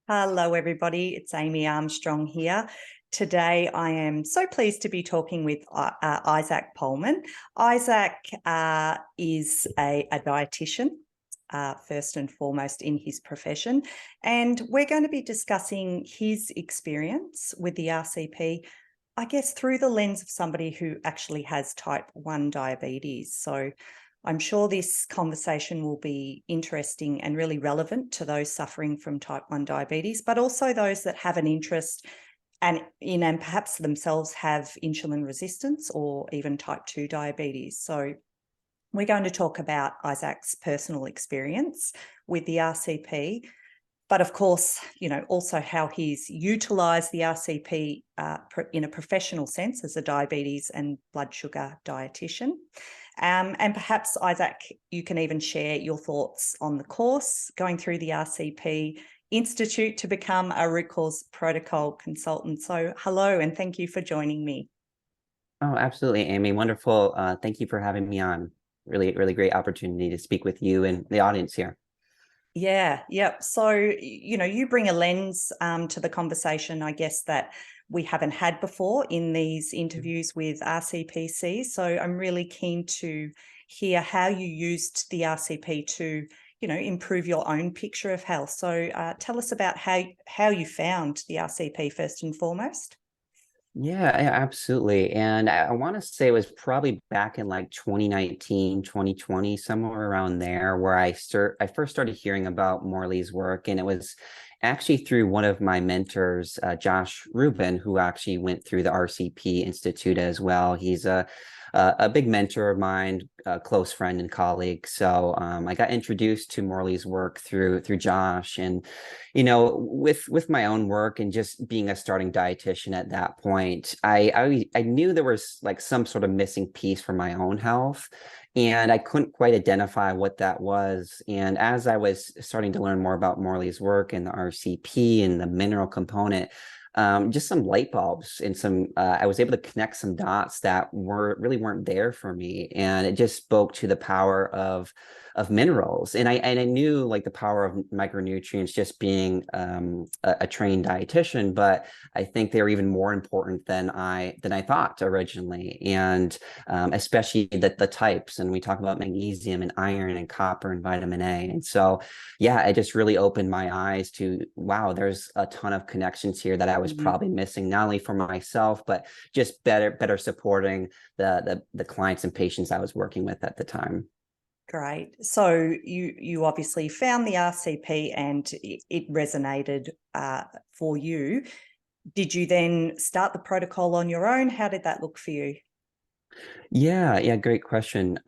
Hello, everybody. It's Amy Armstrong here. Today, I am so pleased to be talking with Isaac Pohlman. Isaac is a dietitian, first and foremost in his profession, and we're going to be discussing his experience with the RCP, I guess, through the lens of somebody who actually has type 1 diabetes. So I'm sure this conversation will be interesting and really relevant to those suffering from type 1 diabetes, but also those that have an interest and perhaps themselves have insulin resistance or even type 2 diabetes. So we're going to talk about Isaac's personal experience with the RCP, but of course, also how he's utilised the RCP in a professional sense as a diabetes and blood sugar dietitian. And perhaps, Isaac, you can even share your thoughts on the course, going through the RCP Institute to become a root cause protocol consultant. So hello, and thank you for joining me. Oh, absolutely, Amy. Wonderful. Thank you for having me on. Really, really great opportunity to speak with you and the audience here. Yeah, yep. So, you bring a lens to the conversation, I guess, that we haven't had before in these interviews with RCPC. So I'm really keen to hear how you used the RCP to, improve your own picture of health. So tell us about how you found the RCP first and foremost. Yeah, absolutely. And I want to say it was probably back in like 2019, 2020, somewhere around there, where I first started hearing about Morley's work. And it was actually through one of my mentors, Josh Rubin, who actually went through the RCP Institute as well. He's a big mentor of mine, a close friend and colleague. So I got introduced to Morley's work through Josh, and with my own work and just being a starting dietitian at that point, I knew there was like some sort of missing piece for my own health, and I couldn't quite identify what that was. And as I was starting to learn more about Morley's work and the RCP and the mineral component, just some light bulbs and I was able to connect some dots that really weren't there for me. And it just spoke to the power of minerals. And I knew like the power of micronutrients just being a trained dietitian, but I think they were even more important than I thought originally. And especially the types. And we talk about magnesium and iron and copper and vitamin A. And so, yeah, it just really opened my eyes to, wow, there's a ton of connections here that I was probably missing, not only for myself, but just better supporting the clients and patients I was working with at the time. Great. So you obviously found the RCP and it resonated for you. Did you then start the protocol on your own? How did that look for you? Yeah, great question.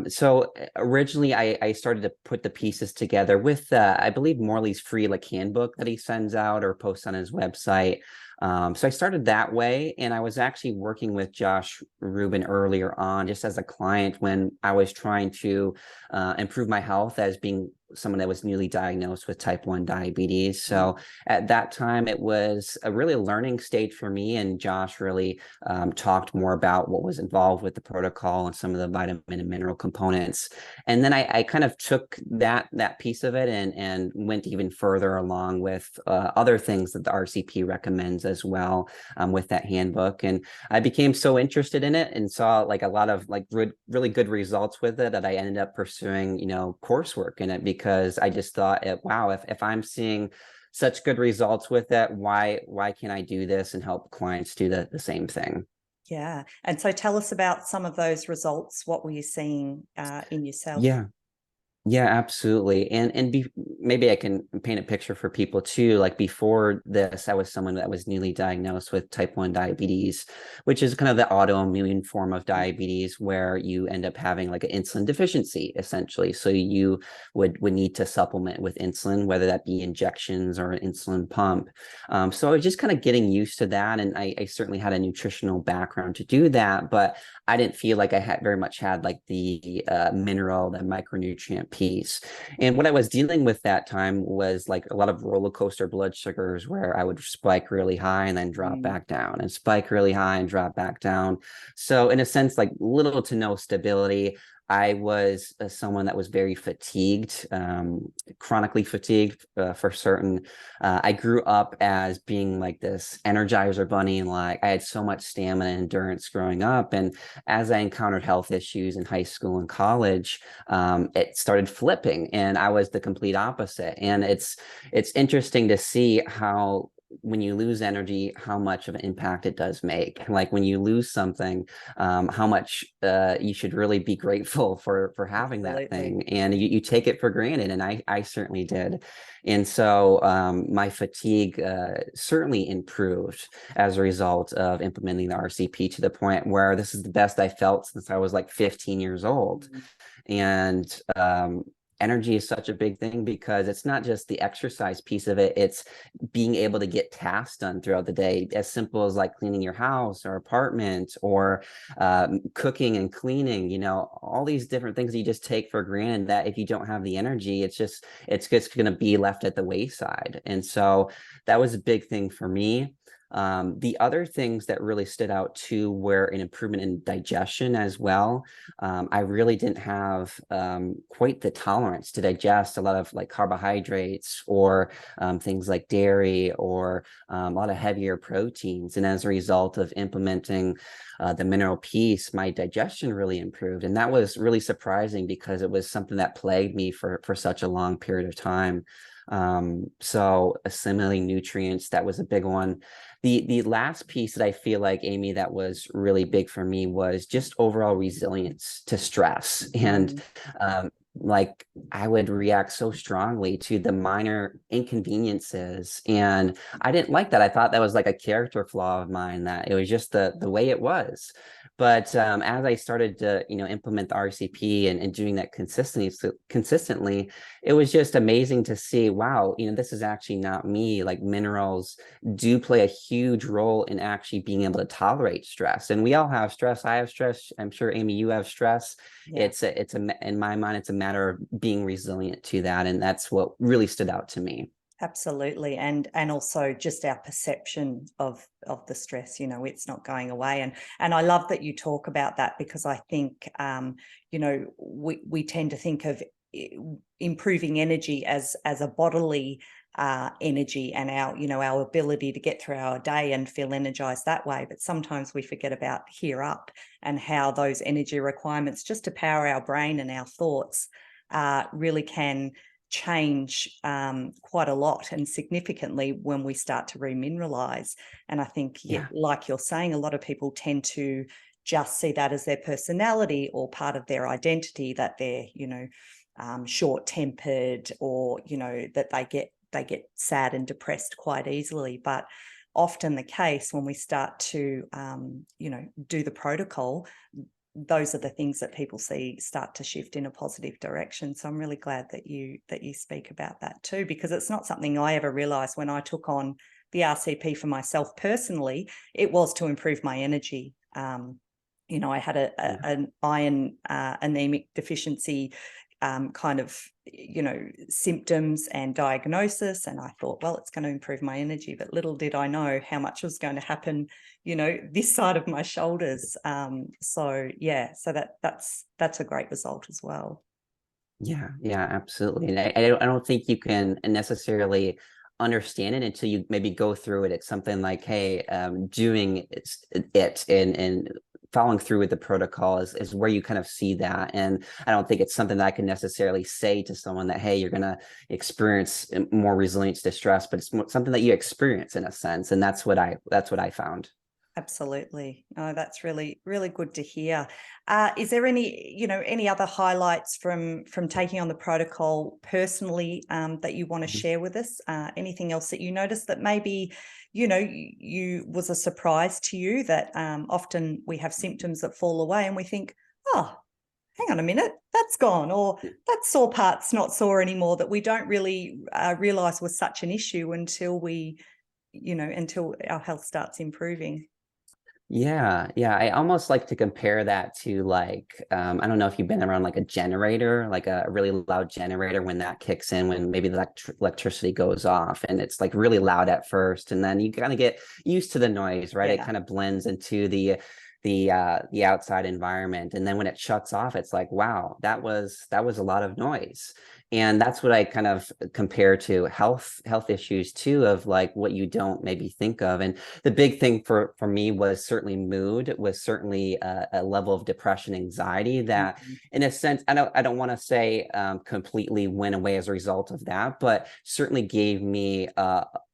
So originally I started to put the pieces together with I believe Morley's free like handbook that he sends out or posts on his website. So I started that way, and I was actually working with Josh Rubin earlier on, just as a client when I was trying to improve my health as being someone that was newly diagnosed with type 1 diabetes. So at that time, it was a really learning stage for me, and Josh really talked more about what was involved with the protocol and some of the vitamin and mineral components. And then I kind of took that piece of it and went even further along with other things that the RCP recommends as well, with that handbook. And I became so interested in it and saw like a lot of like really good results with it that I ended up pursuing, coursework in it, because I just thought, wow, if I'm seeing such good results with it, why can't I do this and help clients do the same thing? Yeah. And so tell us about some of those results. What were you seeing in yourself? Yeah. Yeah, absolutely. Maybe I can paint a picture for people too. Like before this, I was someone that was newly diagnosed with type 1 diabetes, which is kind of the autoimmune form of diabetes where you end up having like an insulin deficiency, essentially. So you would need to supplement with insulin, whether that be injections or an insulin pump. So I was just kind of getting used to that. And I certainly had a nutritional background to do that, but I didn't feel like I had very much had like the mineral, the micronutrient piece. And what I was dealing with that time was like a lot of roller coaster blood sugars where I would spike really high and then drop back down and spike really high and drop back down. So in a sense, like little to no stability. I was someone that was very fatigued, chronically fatigued for certain. I grew up as being like this Energizer bunny, and like I had so much stamina and endurance growing up. And as I encountered health issues in high school and college, it started flipping, and I was the complete opposite. And it's interesting to see how when you lose energy, how much of an impact it does make. Like when you lose something, how much you should really be grateful for having that Absolutely. thing, and you take it for granted, and I certainly did. And so my fatigue certainly improved as a result of implementing the RCP, to the point where this is the best I felt since I was like 15 years old. And energy is such a big thing, because it's not just the exercise piece of it, it's being able to get tasks done throughout the day, as simple as like cleaning your house or apartment, or cooking and cleaning, all these different things you just take for granted, that if you don't have the energy, it's just going to be left at the wayside. And so that was a big thing for me. The other things that really stood out too were an improvement in digestion as well. I really didn't have quite the tolerance to digest a lot of like carbohydrates, or things like dairy, or a lot of heavier proteins. And as a result of implementing the mineral piece, my digestion really improved. And that was really surprising, because it was something that plagued me for such a long period of time. So assimilating nutrients, that was a big one. The last piece that I feel like, Amy, that was really big for me was just overall resilience to stress. And like I would react so strongly to the minor inconveniences, and I didn't like that. I thought that was like a character flaw of mine, that it was just the way it was. But as I started to implement the RCP, and doing that consistently, it was just amazing to see, wow, this is actually not me. Like minerals do play a huge role in actually being able to tolerate stress. And we all have stress. I have stress. I'm sure, Amy, you have stress. Yeah. In my mind, it's a matter of being resilient to that. And that's what really stood out to me. Absolutely. And also just our perception of the stress, it's not going away. And I love that you talk about that, because I think, we tend to think of improving energy as a bodily energy, and our ability to get through our day and feel energized that way. But sometimes we forget about here up, and how those energy requirements just to power our brain and our thoughts really can change quite a lot and significantly when we start to remineralize. And I think, like you're saying, a lot of people tend to just see that as their personality or part of their identity, that they're short-tempered, or that they get sad and depressed quite easily. But often the case, when we start to do the protocol, those are the things that people see start to shift in a positive direction. So I'm really glad that you speak about that too, because it's not something I ever realized when I took on the RCP for myself personally. It was to improve my energy. I had an iron anemic deficiency kind of symptoms and diagnosis, and I thought, well, it's going to improve my energy, but little did I know how much was going to happen this side of my shoulders. So that's a great result as well. Yeah, absolutely. And I don't think you can necessarily understand it until you maybe go through it. It's something like, hey, doing it and following through with the protocol is where you kind of see that. And I don't think it's something that I can necessarily say to someone that, hey, you're going to experience more resilience to stress, but it's something that you experience in a sense. And that's what I found. Absolutely. No, that's really, really good to hear. Is there any other highlights from taking on the protocol personally that you want to share with us? Anything else that you noticed that maybe, you was a surprise to you, that often we have symptoms that fall away and we think, oh, hang on a minute, that's gone, or that sore part's not sore anymore, that we don't really realize was such an issue until until our health starts improving. Yeah. I almost like to compare that to like, I don't know if you've been around like a generator, like a really loud generator, when that kicks in, when maybe the electricity goes off, and it's like really loud at first, and then you kind of get used to the noise, right? Yeah. It kind of blends into the the outside environment. And then when it shuts off, it's like, wow, that was a lot of noise. And that's what I kind of compare to health issues too, of like what you don't maybe think of. And the big thing for me was certainly mood, was certainly a level of depression, anxiety that, in a sense, I don't want to say completely went away as a result of that, but certainly gave me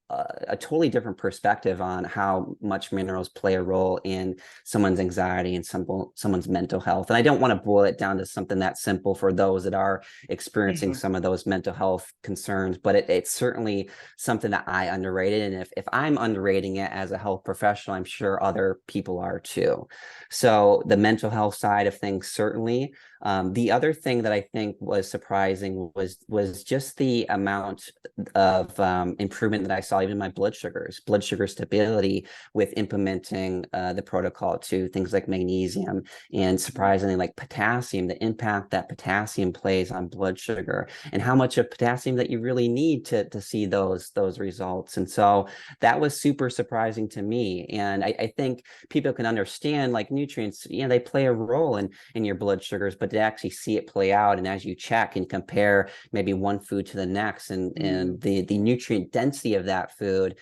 a totally different perspective on how much minerals play a role in someone's anxiety and someone's mental health. And I don't want to boil it down to something that simple for those that are experiencing some of those mental health concerns, but it's certainly something that I underrated. And if I'm underrating it as a health professional, I'm sure other people are too. So the mental health side of things, certainly. The other thing that I think was surprising was just the amount of improvement that I saw even in my blood sugar stability with implementing the protocol to things like magnesium, and surprisingly like potassium, the impact that potassium plays on blood sugar and how much of potassium that you really need to see those results. And so that was super surprising to me. And I think people can understand like nutrients, they play a role in your blood sugars, but to actually see it play out, and as you check and compare maybe one food to the next, and the nutrient density of that food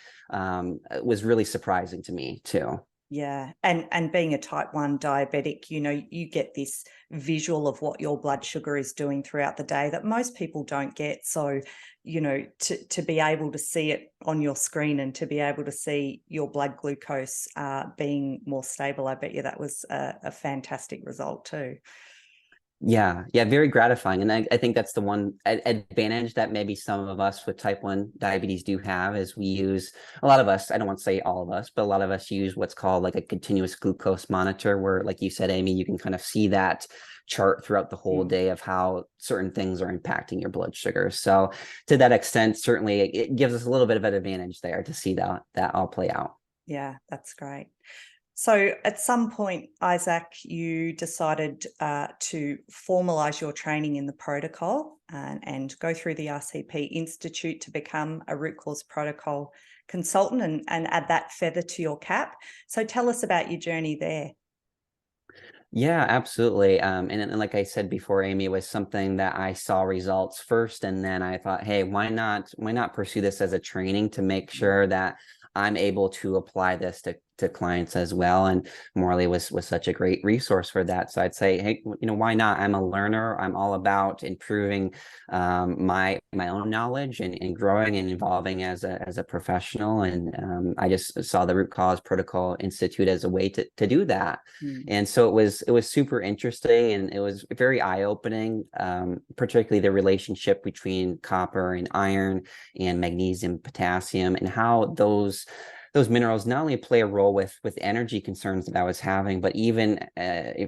was really surprising to me too. Yeah. And being a type 1 diabetic, you get this visual of what your blood sugar is doing throughout the day that most people don't get. So, to be able to see it on your screen and to be able to see your blood glucose being more stable, I bet you that was a fantastic result too. Yeah, very gratifying. And I think that's the one advantage that maybe some of us with type 1 diabetes do have, is we use, a lot of us, I don't want to say all of us, but a lot of us use what's called like a continuous glucose monitor, where, like you said, Amy, you can kind of see that chart throughout the whole day of how certain things are impacting your blood sugar. So to that extent, certainly it gives us a little bit of an advantage there to see that all play out. Yeah, that's great. So at some point, Isaac, you decided to formalize your training in the protocol and go through the RCP Institute to become a root cause protocol consultant and add that feather to your cap. So tell us about your journey there. Yeah, absolutely. And like I said before, Amy, it was something that I saw results first, and then I thought, hey, why not pursue this as a training to make sure that I'm able to apply this to clients as well. And Morley was such a great resource for that. So I'd say, hey, why not? I'm a learner. I'm all about improving my own knowledge and growing and evolving as a professional. And I just saw the Root Cause Protocol Institute as a way to do that. And so it was super interesting, and it was very eye-opening, particularly the relationship between copper and iron and magnesium, potassium, and how those minerals not only play a role with energy concerns that I was having, but even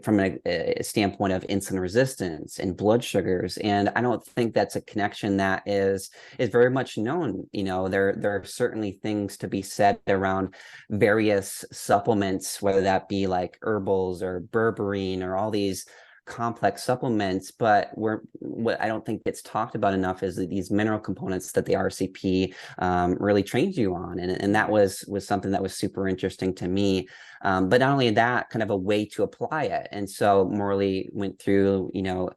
from a standpoint of insulin resistance and blood sugars. And I don't think that's a connection that is very much known. There are certainly things to be said around various supplements, whether that be like herbals or berberine or all these complex supplements, but what I don't think gets talked about enough is these mineral components that the RCP really trains you on, and that was something that was super interesting to me. But not only that, kind of a way to apply it. And so Morley went through,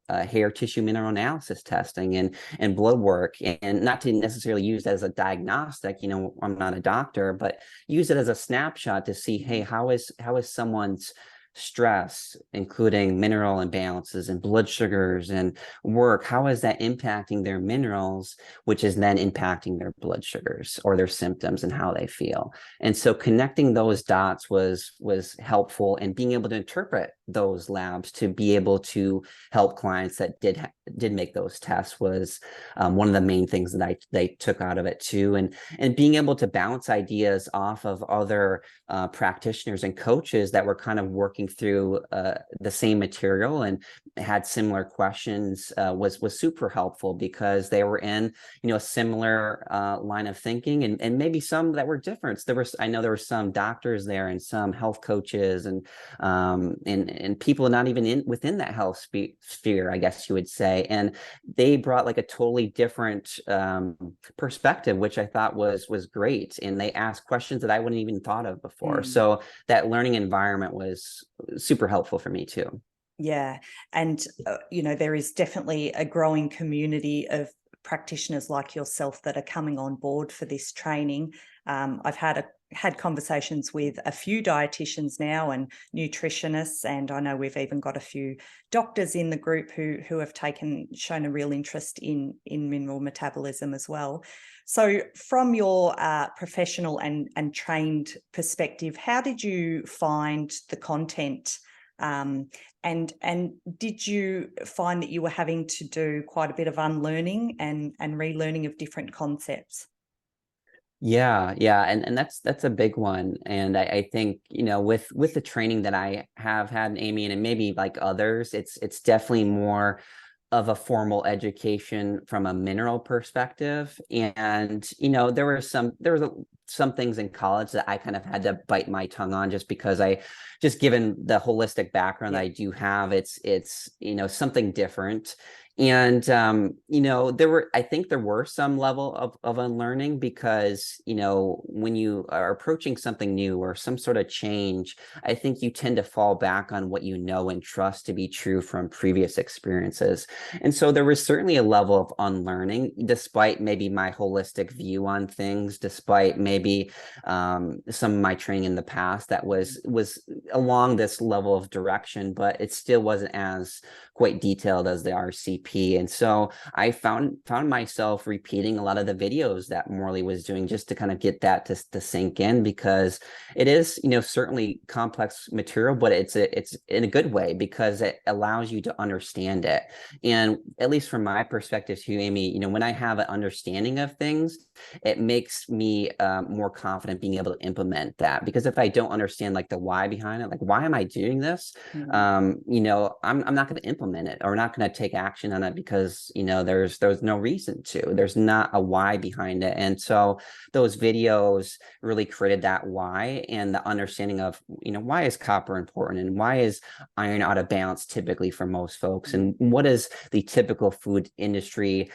hair tissue mineral analysis testing and blood work, and not to necessarily use it as a diagnostic. I'm not a doctor, but use it as a snapshot to see, hey, how is someone's stress, including mineral imbalances and blood sugars and work, how is that impacting their minerals, which is then impacting their blood sugars or their symptoms and how they feel. And so connecting those dots was helpful, and being able to interpret those labs to be able to help clients that did make those tests was one of the main things that they took out of it too. And being able to bounce ideas off of other practitioners and coaches that were kind of working through the same material and had similar questions was super helpful, because they were in a similar line of thinking, and maybe some that were different. I know there were some doctors there and some health coaches and people not even within that health sphere, I guess you would say, and they brought like a totally different perspective, which I thought was great. And they asked questions that I wouldn't even thought of before. So that learning environment was super helpful for me too. Yeah. And, there is definitely a growing community of practitioners like yourself that are coming on board for this training. I've had conversations with a few dietitians now and nutritionists, and I know we've even got a few doctors in the group who have shown a real interest in mineral metabolism as well. So from your professional and trained perspective, how did you find the content? And did you find that you were having to do quite a bit of unlearning and relearning of different concepts? Yeah, yeah, and that's a big one. And I think, with the training that I have had, Amy, and maybe like others, it's definitely more of a formal education from a mineral perspective. And, there were some things in college that I kind of had to bite my tongue on, just because just given the holistic background that I do have, it's something different. And I think there were some level of unlearning, because when you are approaching something new or some sort of change, I think you tend to fall back on what you know and trust to be true from previous experiences. And so there was certainly a level of unlearning, despite maybe my holistic view on things, despite maybe some of my training in the past that was along this level of direction, but it still wasn't as quite detailed as the RCP. And so I found myself repeating a lot of the videos that Morley was doing, just to kind of get that to sink in, because it is, certainly complex material, but it's in a good way, because it allows you to understand it. And at least from my perspective too, Amy, when I have an understanding of things, it makes me more confident being able to implement that. Because if I don't understand like the why behind it, like why am I doing this? I'm not going to implement it, or not going to take action on it, because there's no reason to. There's not a why behind it. And so those videos really created that why, and the understanding of why is copper important, and why is iron out of balance typically for most folks, and what does the typical food industry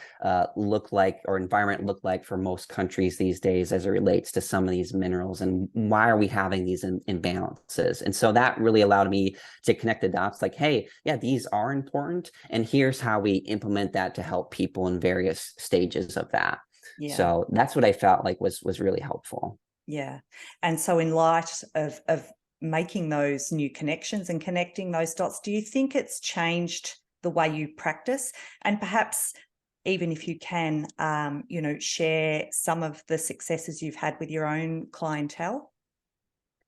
look like, or environment look like for most countries these days, as it relates to some of these minerals, and why are we having these imbalances. And so that really allowed me to connect the dots, like, hey, yeah, these are important, and here's how we implement that to help people in various stages of that. Yeah. So that's what I felt like was really helpful. Yeah. And so in light of making those new connections and connecting those dots, do you think it's changed the way you practice? And perhaps, even if you can, share some of the successes you've had with your own clientele?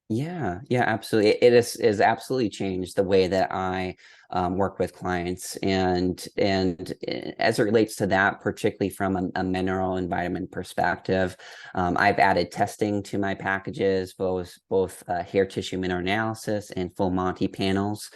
Yeah, yeah, absolutely. It is absolutely changed the way that I work with clients, and as it relates to that, particularly from a mineral and vitamin perspective, I've added testing to my packages, both hair tissue mineral analysis and full Monty panels.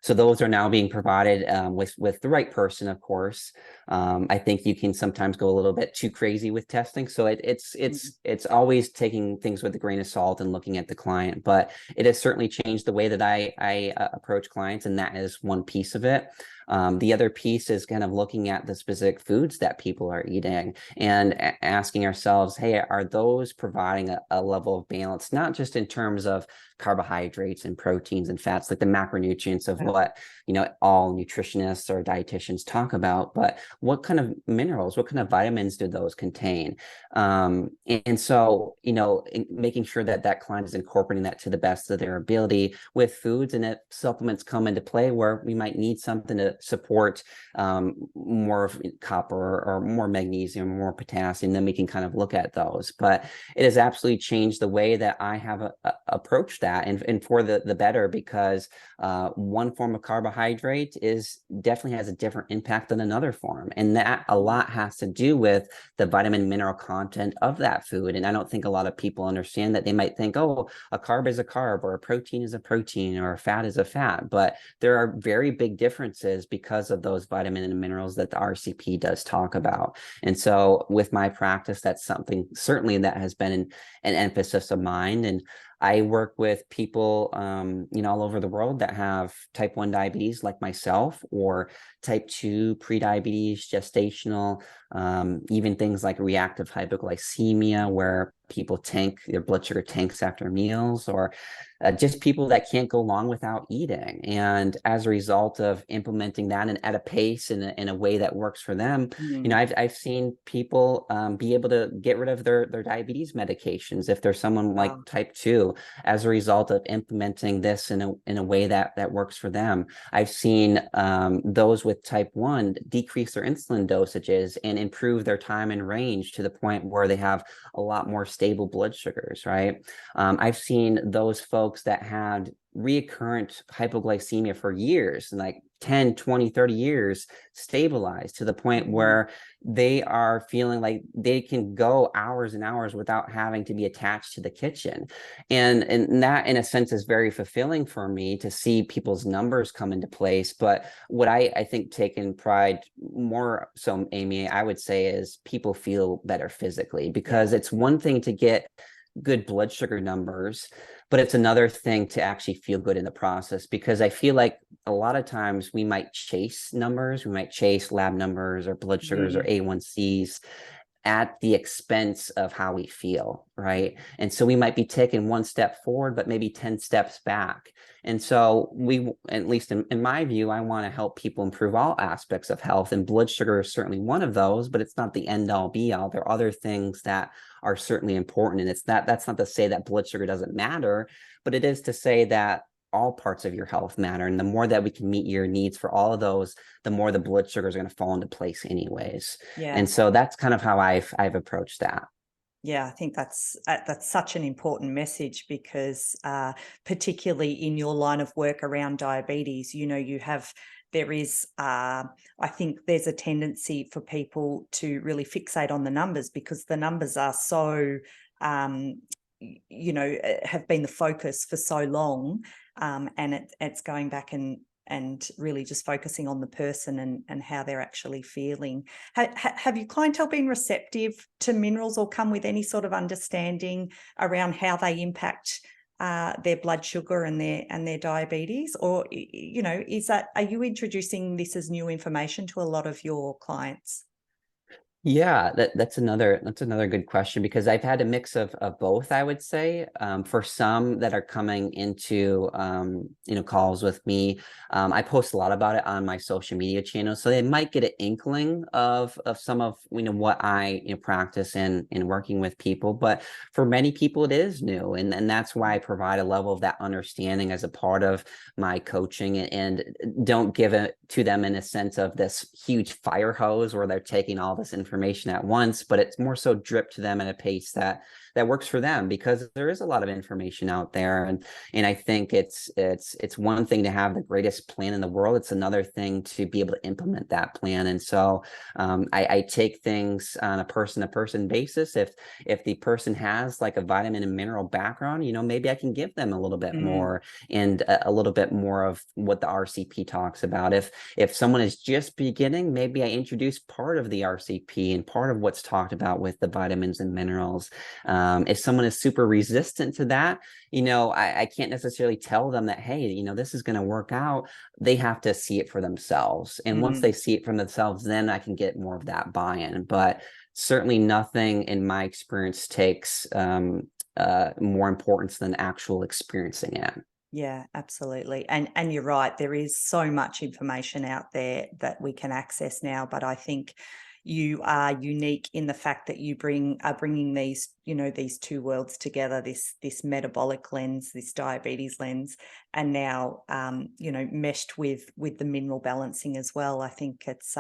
So those are now being provided with the right person, of course. I think you can sometimes go a little bit too crazy with testing. So it's always taking things with a grain of salt and looking at the client. But it has certainly changed the way that I approach clients, and that is one piece of it. The other piece is kind of looking at the specific foods that people are eating, and asking ourselves, hey, are those providing a level of balance, not just in terms of carbohydrates and proteins and fats, like the macronutrients of what all nutritionists or dietitians talk about, but what kind of minerals, what kind of vitamins do those contain? And so making sure that that client is incorporating that to the best of their ability with foods, and if supplements come into play where we might need something to support more of copper or more magnesium, more potassium, then we can kind of look at those. But it has absolutely changed the way that I have approached that, and for the better, because one form of carbohydrate definitely has a different impact than another form, and that a lot has to do with the vitamin mineral content of that food. And I don't think a lot of people understand that. They might think, oh, a carb is a carb, or a protein is a protein, or a fat is a fat, but there are very big differences because of those vitamin and minerals that the RCP does talk about. And so with my practice, that's something certainly that has been an emphasis of mine. And I work with people, all over the world that have type 1 diabetes like myself, or type 2 prediabetes, gestational, even things like reactive hypoglycemia, where people their blood sugar tanks after meals, or just people that can't go long without eating. And as a result of implementing that and at a pace in a way that works for them, I've seen people be able to get rid of their diabetes medications if there's someone like type 2 as a result of implementing this in a way that works for them. I've seen those with type 1 decrease their insulin dosages and improve their time in range to the point where they have a lot more stable blood sugars, right? I've seen those folks that had recurrent hypoglycemia for years, like 10, 20, 30 years, stabilized to the point where they are feeling like they can go hours and hours without having to be attached to the kitchen. And that, in a sense, is very fulfilling for me to see people's numbers come into place. But what I think taken pride more so, Amy, I would say, is people feel better physically, because it's one thing to get good blood sugar numbers, but it's another thing to actually feel good in the process. Because I feel like a lot of times we might chase numbers, we might chase lab numbers or blood sugars or A1Cs at the expense of how we feel, right? And so we might be taking one step forward, but maybe 10 steps back. And so we, at least in my view, I want to help people improve all aspects of health, and blood sugar is certainly one of those, but it's not the end all be all. There are other things that are certainly important. And that's not to say that blood sugar doesn't matter, but it is to say that all parts of your health matter. And the more that we can meet your needs for all of those, the more the blood sugars are going to fall into place anyways. And so that's kind of how I've approached that. Yeah, I think that's such an important message, because particularly in your line of work around diabetes, there is, I think there's a tendency for people to really fixate on the numbers, because the numbers are so, have been the focus for so long, and it's going back and really just focusing on the person and how they're actually feeling. Have your clientele been receptive to minerals, or come with any sort of understanding around how they impact their blood sugar and their diabetes? Or, are you introducing this as new information to a lot of your clients? Yeah, that's another good question, because I've had a mix of both, I would say. For some that are coming into calls with me, I post a lot about it on my social media channels, so they might get an inkling of some of what I practice in working with people. But for many people, it is new, and that's why I provide a level of that understanding as a part of my coaching, and don't give it to them in a sense of this huge fire hose where they're taking all this information at once, but it's more so drip to them at a pace that works for them, because there is a lot of information out there. And I think it's one thing to have the greatest plan in the world. It's another thing to be able to implement that plan. And so I take things on a person-to-person basis. If the person has like a vitamin and mineral background, maybe I can give them a little bit more, and a little bit more of what the RCP talks about. If someone is just beginning, maybe I introduce part of the RCP and part of what's talked about with the vitamins and minerals. If someone is super resistant to that, I can't necessarily tell them that, hey, this is going to work out. They have to see it for themselves. And once they see it for themselves, then I can get more of that buy-in. But certainly nothing in my experience takes more importance than actual experiencing it. Yeah, absolutely. And you're right. There is so much information out there that we can access now, but I think you are unique in the fact that you are bringing these, these two worlds together, this metabolic lens, this diabetes lens, and now, meshed with the mineral balancing as well. I think it's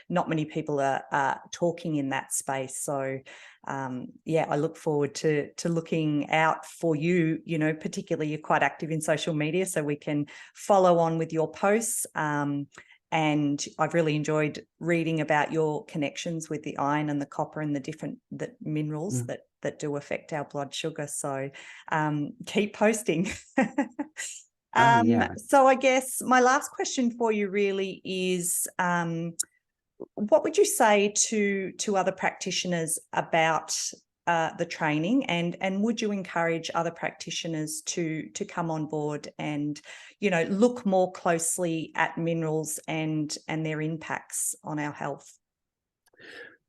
not many people are talking in that space. So I look forward to looking out for you, particularly you're quite active in social media, so we can follow on with your posts. And I've really enjoyed reading about your connections with the iron and the copper and the minerals that do affect our blood sugar. So keep posting. Yeah. So I guess my last question for you really is, what would you say to other practitioners about the training, and would you encourage other practitioners to come on board and look more closely at minerals and their impacts on our health?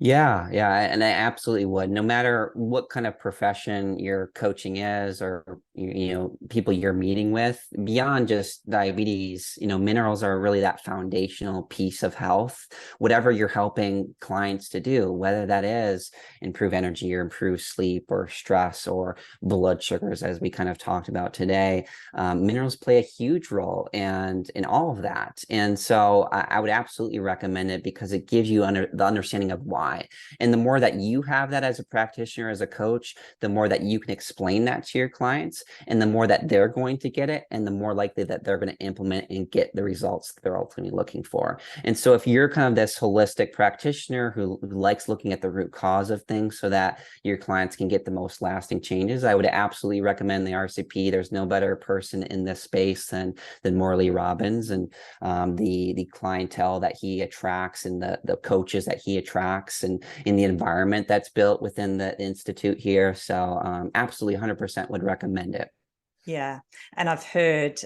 Yeah, and I absolutely would. No matter what kind of profession your coaching is, or people you're meeting with, beyond just diabetes, minerals are really that foundational piece of health. Whatever you're helping clients to do, whether that is improve energy or improve sleep or stress or blood sugars, as we kind of talked about today, minerals play a huge role and in all of that. And so I would absolutely recommend it because it gives you the understanding of why. And the more that you have that as a practitioner, as a coach, the more that you can explain that to your clients, and the more that they're going to get it, and the more likely that they're going to implement and get the results that they're ultimately looking for. And so if you're kind of this holistic practitioner who likes looking at the root cause of things so that your clients can get the most lasting changes, I would absolutely recommend the RCP. There's no better person in this space than Morley Robbins, and the clientele that he attracts, and the coaches that he attracts, and in the environment that's built within the institute here. So absolutely 100% would recommend it. Yeah. And I've heard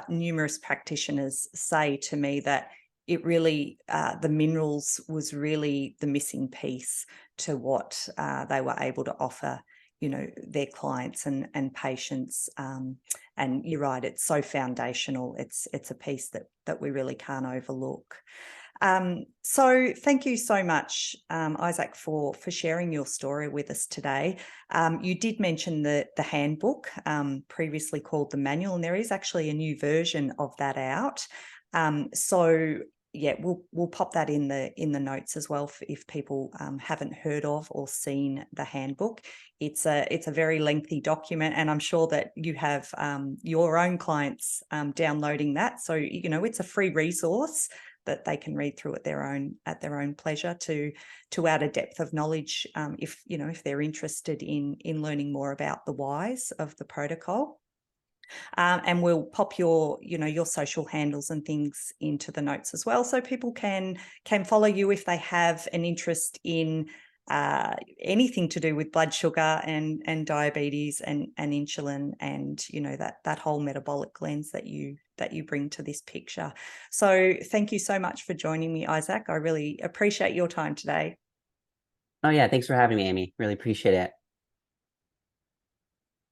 numerous practitioners say to me that it really, the minerals was really the missing piece to what they were able to offer, their clients and patients. And you're right, it's so foundational. It's a piece that we really can't overlook. So thank you so much, Isaac, for sharing your story with us today. You did mention the handbook, previously called the manual, and there is actually a new version of that out. So yeah, we'll pop that in the notes as well if people haven't heard of or seen the handbook. It's a very lengthy document, and I'm sure that you have your own clients downloading that. So it's a free resource that they can read through at their own pleasure to add a depth of knowledge if they're interested in learning more about the whys of the protocol. And we'll pop your social handles and things into the notes as well, so people can follow you if they have an interest in anything to do with blood sugar and diabetes and insulin, and that whole metabolic lens that you bring to this picture. So thank you so much for joining me, Isaac. I really appreciate your time today. Oh yeah, thanks for having me, Amy. Really appreciate it.